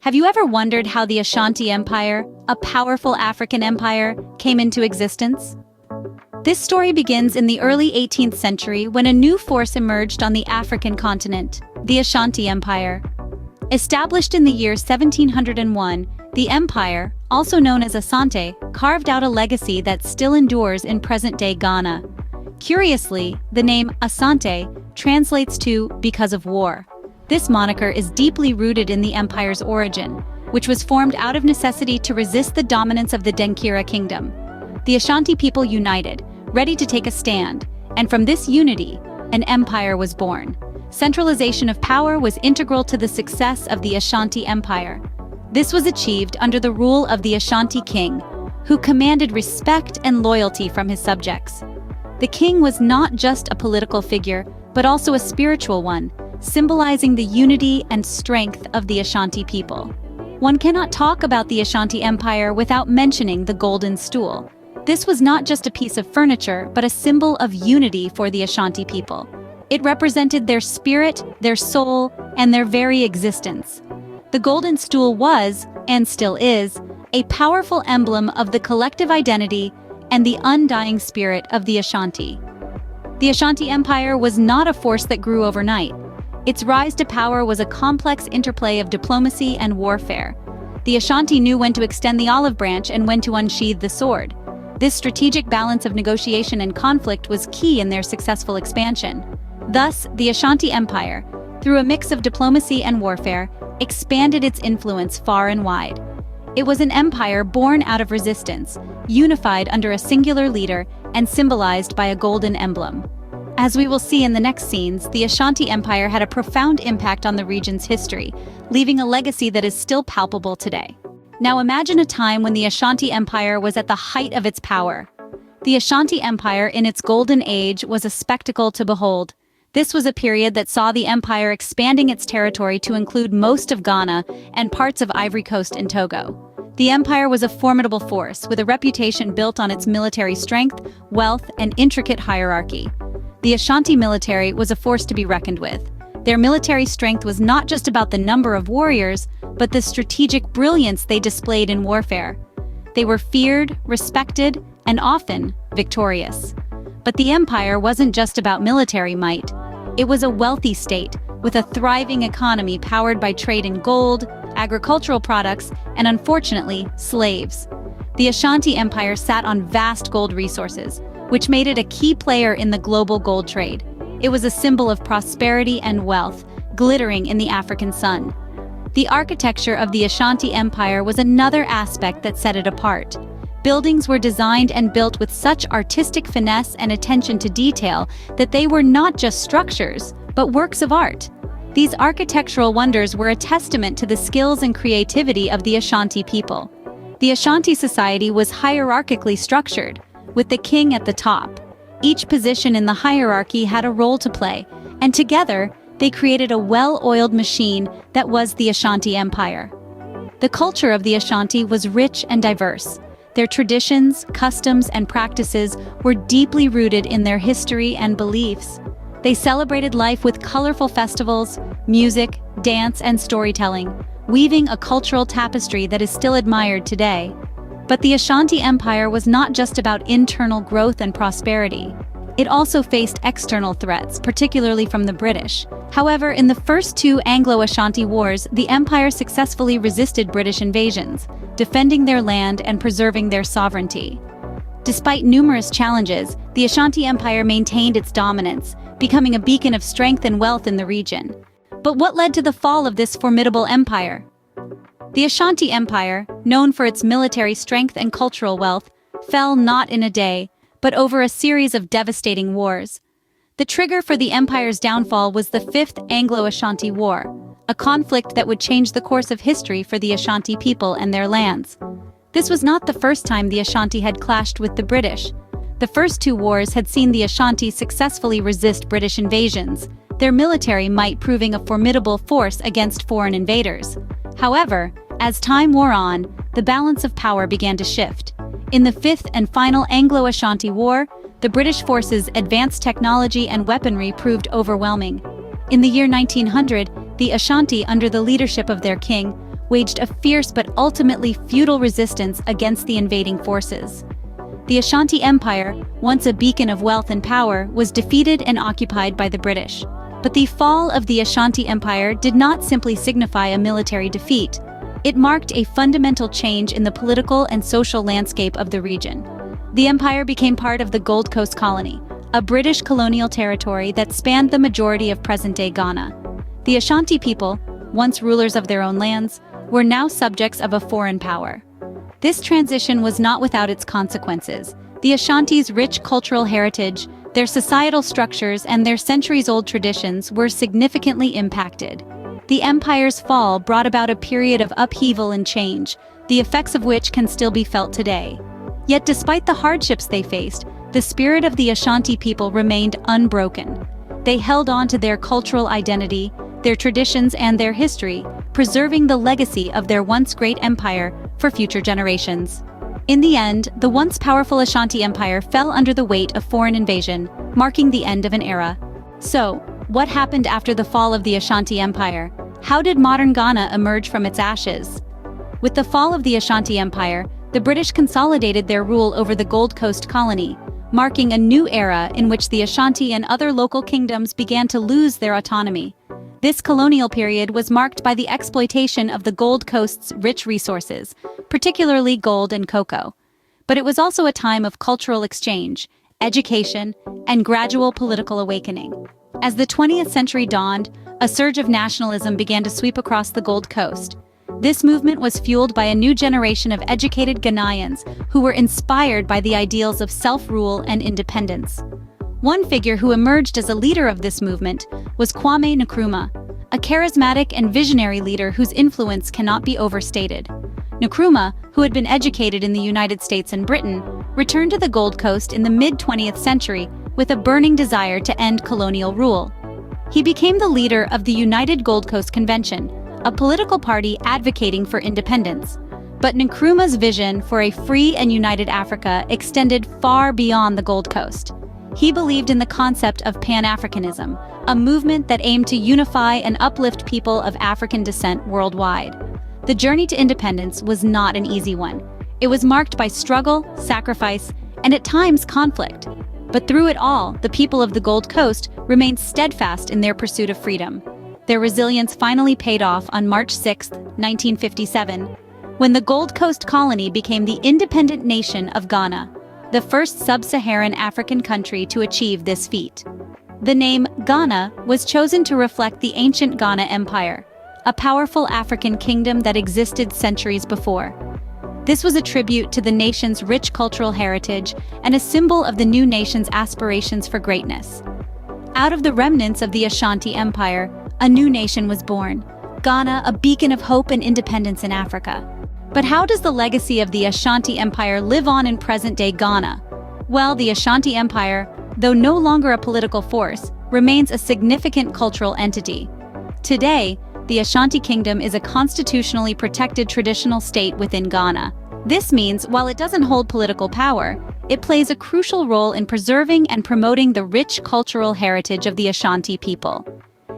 Have you ever wondered how the Ashanti Empire, a powerful African empire, came into existence? This story begins in the early 18th century when a new force emerged on the African continent, the Ashanti Empire. Established in the year 1701, the empire, also known as Asante, carved out a legacy that still endures in present-day Ghana. Curiously, the name Asante translates to "because of war." This moniker is deeply rooted in the empire's origin, which was formed out of necessity to resist the dominance of the Denkira kingdom. The Ashanti people united, ready to take a stand, and from this unity, an empire was born. Centralization of power was integral to the success of the Ashanti Empire. This was achieved under the rule of the Ashanti king, who commanded respect and loyalty from his subjects. The king was not just a political figure, but also a spiritual one, symbolizing the unity and strength of the Ashanti people. One cannot talk about the Ashanti Empire without mentioning the golden stool. This was not just a piece of furniture, but a symbol of unity for the Ashanti people. It represented their spirit, their soul, and their very existence. The golden stool was, and still is, a powerful emblem of the collective identity and the undying spirit of the Ashanti. The Ashanti Empire was not a force that grew overnight. Its rise to power was a complex interplay of diplomacy and warfare. The Ashanti knew when to extend the olive branch and when to unsheathe the sword. This strategic balance of negotiation and conflict was key in their successful expansion. Thus, the Ashanti Empire, through a mix of diplomacy and warfare, expanded its influence far and wide. It was an empire born out of resistance, unified under a singular leader, and symbolized by a golden emblem. As we will see in the next scenes, the Ashanti Empire had a profound impact on the region's history, leaving a legacy that is still palpable today. Now imagine a time when the Ashanti Empire was at the height of its power. The Ashanti Empire in its golden age was a spectacle to behold. This was a period that saw the empire expanding its territory to include most of Ghana and parts of Ivory Coast and Togo. The empire was a formidable force, with a reputation built on its military strength, wealth, and intricate hierarchy. The Ashanti military was a force to be reckoned with. Their military strength was not just about the number of warriors, but the strategic brilliance they displayed in warfare. They were feared, respected, and often victorious. But the empire wasn't just about military might. It was a wealthy state, with a thriving economy powered by trade in gold, agricultural products, and unfortunately, slaves. The Ashanti Empire sat on vast gold resources, which made it a key player in the global gold trade. It was a symbol of prosperity and wealth, glittering in the African sun. The architecture of the Ashanti Empire was another aspect that set it apart. Buildings were designed and built with such artistic finesse and attention to detail that they were not just structures, but works of art. These architectural wonders were a testament to the skills and creativity of the Ashanti people. The Ashanti society was hierarchically structured, with the king at the top. Each position in the hierarchy had a role to play, and together, they created a well-oiled machine that was the Ashanti Empire. The culture of the Ashanti was rich and diverse. Their traditions, customs, and practices were deeply rooted in their history and beliefs. They celebrated life with colorful festivals, music, dance, and storytelling, weaving a cultural tapestry that is still admired today. But the Ashanti Empire was not just about internal growth and prosperity. It also faced external threats, particularly from the British. However, in the first two Anglo-Ashanti Wars, the empire successfully resisted British invasions, defending their land and preserving their sovereignty. Despite numerous challenges, the Ashanti Empire maintained its dominance, becoming a beacon of strength and wealth in the region. But what led to the fall of this formidable empire? The Ashanti Empire, known for its military strength and cultural wealth, fell not in a day, but over a series of devastating wars. The trigger for the empire's downfall was the Fifth Anglo-Ashanti War, a conflict that would change the course of history for the Ashanti people and their lands. This was not the first time the Ashanti had clashed with the British. The first two wars had seen the Ashanti successfully resist British invasions, their military might proving a formidable force against foreign invaders. However, as time wore on, the balance of power began to shift. In the fifth and final Anglo-Ashanti War, the British forces' advanced technology and weaponry proved overwhelming. In the year 1900, the Ashanti, under the leadership of their king, waged a fierce but ultimately futile resistance against the invading forces. The Ashanti Empire, once a beacon of wealth and power, was defeated and occupied by the British. But the fall of the Ashanti Empire did not simply signify a military defeat. It marked a fundamental change in the political and social landscape of the region. The empire became part of the Gold Coast Colony, a British colonial territory that spanned the majority of present-day Ghana. The Ashanti people, once rulers of their own lands, were now subjects of a foreign power. This transition was not without its consequences. The Ashanti's rich cultural heritage, their societal structures, and their centuries-old traditions were significantly impacted. The empire's fall brought about a period of upheaval and change, the effects of which can still be felt today. Yet despite the hardships they faced, the spirit of the Ashanti people remained unbroken. They held on to their cultural identity, their traditions, and their history, preserving the legacy of their once great empire for future generations. In the end, the once powerful Ashanti Empire fell under the weight of foreign invasion, marking the end of an era. So, what happened after the fall of the Ashanti Empire? How did modern Ghana emerge from its ashes? With the fall of the Ashanti Empire, the British consolidated their rule over the Gold Coast Colony, marking a new era in which the Ashanti and other local kingdoms began to lose their autonomy. This colonial period was marked by the exploitation of the Gold Coast's rich resources, particularly gold and cocoa. But it was also a time of cultural exchange, education, and gradual political awakening. As the 20th century dawned, a surge of nationalism began to sweep across the Gold Coast. This movement was fueled by a new generation of educated Ghanaians who were inspired by the ideals of self-rule and independence. One figure who emerged as a leader of this movement was Kwame Nkrumah, a charismatic and visionary leader whose influence cannot be overstated. Nkrumah, who had been educated in the United States and Britain, returned to the Gold Coast in the mid-20th century with a burning desire to end colonial rule. He became the leader of the United Gold Coast Convention, a political party advocating for independence. But Nkrumah's vision for a free and united Africa extended far beyond the Gold Coast. He believed in the concept of Pan-Africanism, a movement that aimed to unify and uplift people of African descent worldwide. The journey to independence was not an easy one. It was marked by struggle, sacrifice, and at times conflict. But through it all, the people of the Gold Coast remained steadfast in their pursuit of freedom. Their resilience finally paid off on March 6, 1957, when the Gold Coast Colony became the independent nation of Ghana, the first sub-Saharan African country to achieve this feat. The name Ghana was chosen to reflect the ancient Ghana Empire, a powerful African kingdom that existed centuries before. This was a tribute to the nation's rich cultural heritage and a symbol of the new nation's aspirations for greatness. Out of the remnants of the Ashanti Empire, a new nation was born, Ghana, a beacon of hope and independence in Africa. But how does the legacy of the Ashanti Empire live on in present-day Ghana? Well, the Ashanti Empire, though no longer a political force, remains a significant cultural entity. Today, the Ashanti Kingdom is a constitutionally protected traditional state within Ghana. This means, while it doesn't hold political power, it plays a crucial role in preserving and promoting the rich cultural heritage of the Ashanti people.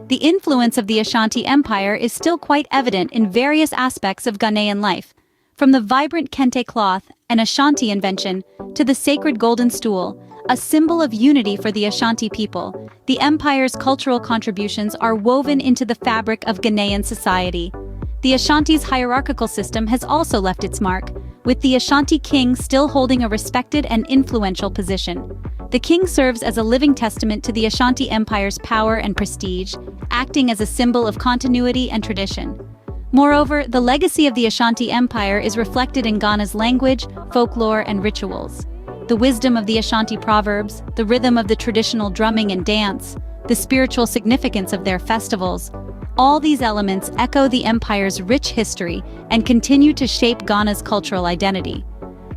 The influence of the Ashanti Empire is still quite evident in various aspects of Ghanaian life, from the vibrant kente cloth, an Ashanti invention, to the sacred golden stool, a symbol of unity for the Ashanti people. The empire's cultural contributions are woven into the fabric of Ghanaian society. The Ashanti's hierarchical system has also left its mark, with the Ashanti king still holding a respected and influential position. The king serves as a living testament to the Ashanti Empire's power and prestige, acting as a symbol of continuity and tradition. Moreover, the legacy of the Ashanti Empire is reflected in Ghana's language, folklore, and rituals. The wisdom of the Ashanti proverbs, the rhythm of the traditional drumming and dance, the spiritual significance of their festivals, all these elements echo the empire's rich history and continue to shape Ghana's cultural identity.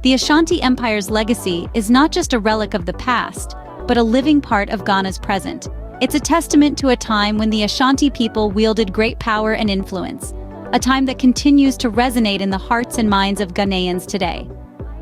The Ashanti Empire's legacy is not just a relic of the past, but a living part of Ghana's present. It's a testament to a time when the Ashanti people wielded great power and influence, a time that continues to resonate in the hearts and minds of Ghanaians today.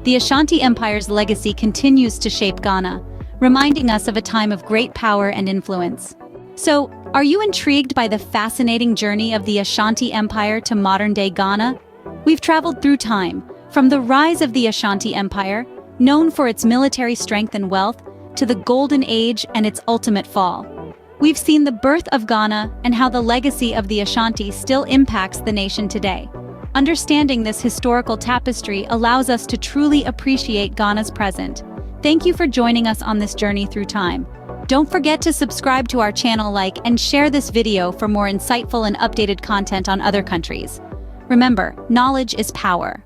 The Ashanti Empire's legacy continues to shape Ghana, reminding us of a time of great power and influence. So, Are you intrigued by the fascinating journey of the Ashanti Empire to modern-day Ghana? We've traveled through time, from the rise of the Ashanti Empire, known for its military strength and wealth, to the Golden Age and its ultimate fall. We've seen the birth of Ghana and how the legacy of the Ashanti still impacts the nation today. Understanding this historical tapestry allows us to truly appreciate Ghana's present. Thank you for joining us on this journey through time. Don't forget to subscribe to our channel, like, and share this video for more insightful and updated content on other countries. Remember, knowledge is power.